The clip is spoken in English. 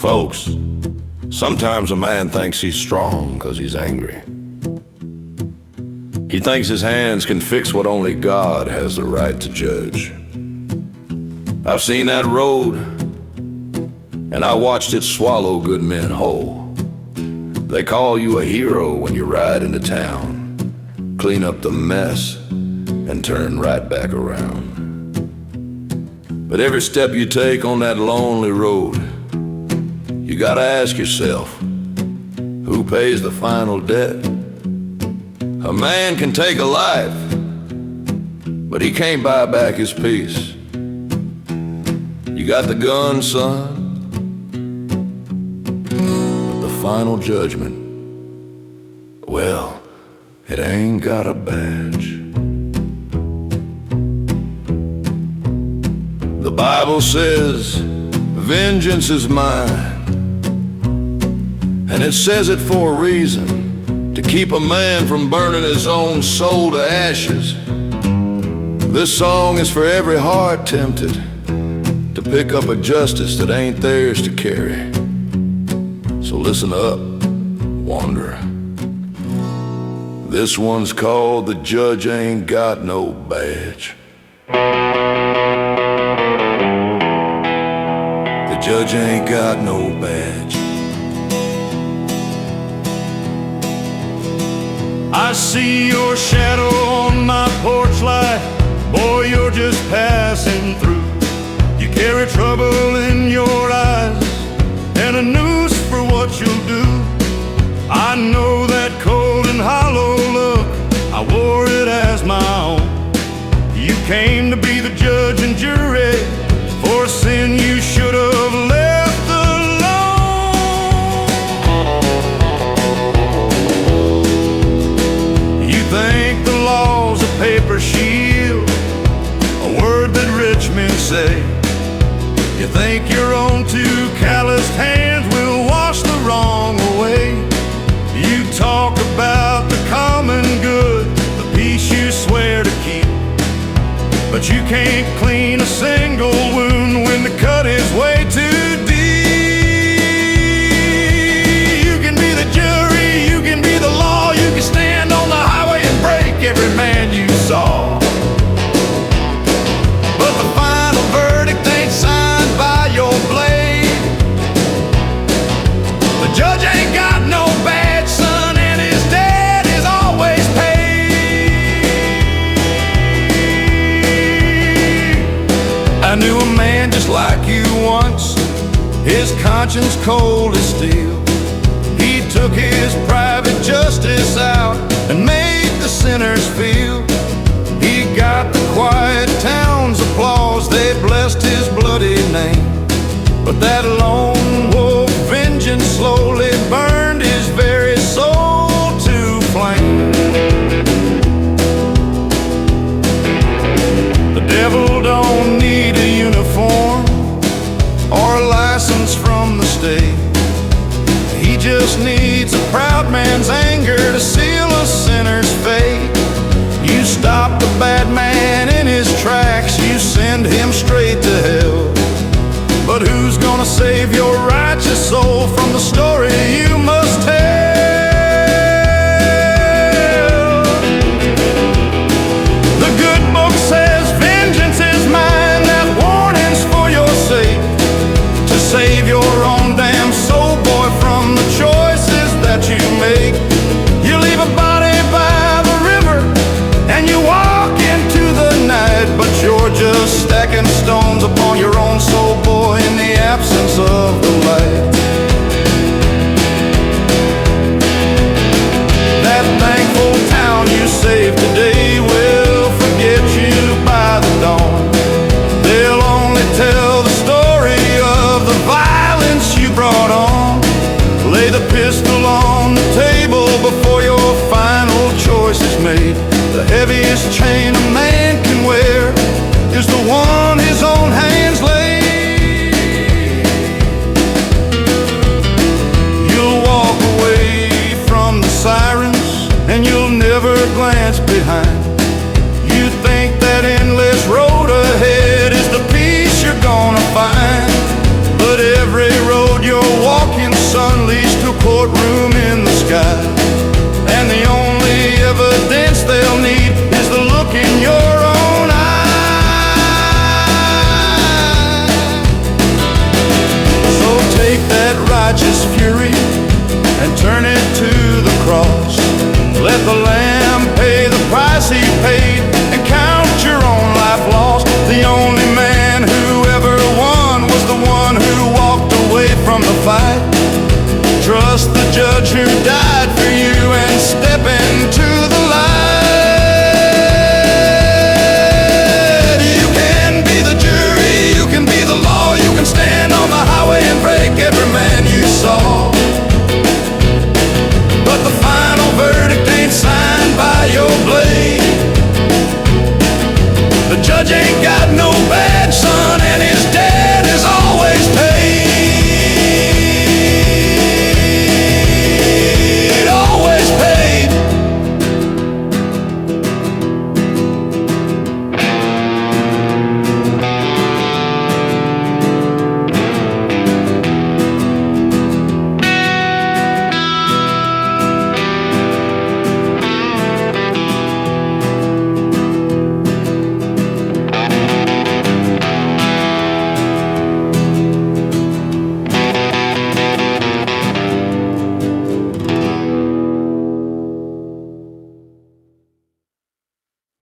Folks, sometimes a man thinks he's strong 'cause he's angry. He thinks his hands can fix what only God has the right to judge. I've seen that road, and I watched it swallow good men whole. They call you a hero when you ride into town, clean up the mess, and turn right back around. But every step you take on that lonely road, you gotta ask yourself, who pays the final debt? A man can take a life, but he can't buy back his peace. You got the gun, son, but the final judgment, well, it ain't got a badge. The Bible says, vengeance is mine, and it says it for a reason, to keep a man from burning his own soul to ashes. This song is for every heart tempted to pick up a justice that ain't theirs to carry. So listen up, wanderer. This one's called The Judge Ain't Got No Badge. The judge ain't got no badge. I see your shadow on my porch light. Boy, you're just passing through. You carry trouble in your eyes and a noose for what you'll do. I know that cold and hollow look, I wore it as my own. You came to be the judge and jury for a sin you should have left alone. You think the law's a paper shield, a word that rich men say. You think your own two calloused hands will wash the wrong away. You talk about the common good, the peace you swear to keep, but you can't clean a single wound when the cut is way too deep. You can be the jury, you can be the law, you can stand on the highway and break every man you saw. But the final verdict ain't signed by your blade. The judge ain't got no badge, son, and his debt is always paid. I knew a man just like you once, his conscience cold as steel. He took his private justice out and made the sinners feel. He got the quiet town's applause, they blessed his bloody name. But that lone wolf vengeance slowly burned his very soul to flame. The devil don't need a uniform or a license from the state. He just needs a proud man's anger to seal a sinner's fate. You stop the bad man in his tracks, you send him straight to hell. But who's gonna save your righteous soul from the story you must tell? The good book says vengeance is mine, that warning's for your sake, to save your own damn soul, boy, from the choices that you make. You leave a body by the river and you walk into the night, but you're just stacking stones upon your own soul, boy, in the absence of the light. righteous fury and turn it to the cross. Let the Lamb pay the price he paid.